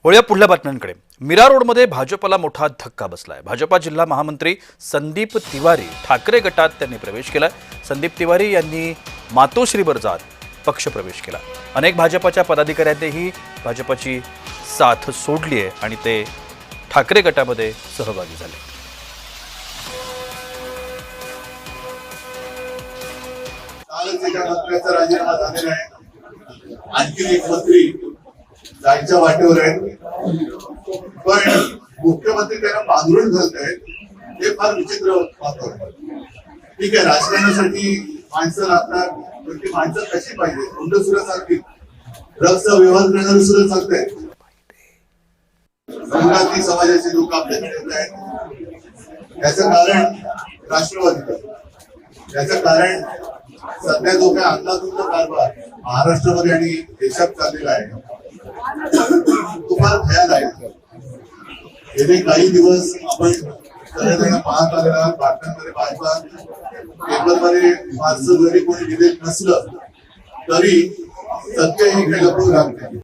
वळूया पुढल्या बातम्यांकडे। मीरा रोडमध्ये भाजपला मोठा धक्का बसलाय। भाजपा जिल्हा महामंत्री संदीप तिवारी ठाकरे गटात त्यांनी प्रवेश केला। संदीप तिवारी यांनी मातोश्रीवर जात पक्ष प्रवेश केला। अनेक भाजपच्या पदाधिकाऱ्यांनीही भाजपची साथ सोडली आहे आणि ते ठाकरे गटामध्ये सहभागी झाले। आणखी एक मंत्री जायच्या वाटेवर आहेत, पण मुख्यमंत्री त्यांना पांघरून घालत आहेत, हे फार विचित्र वातावरण। ठीक आहे, राजकारणासाठी माणसं लागतात, पण ती माणसं कशी पाहिजे? गुंड सुद्धा चालतील, ड्रग्सचा व्यवहार करणारे सुद्धा चालत आहेत, संघाती समाजाचे लोक आपल्याकडे येत आहेत। याचं कारण राष्ट्रवादी, याचं कारण सध्या जो काही अंदाधुंद कारभार महाराष्ट्रामध्ये आणि देशात चाललेला आहे तो फार भयानक आहे। गेले काही दिवस आपण सगळेजण पाहत आलेला बातम्यांमध्ये पाहतात, पेपरमध्ये फारसं जरी कोणी दिलेलं नसलं तरी सत्य हे काही लपवून राहत नाही।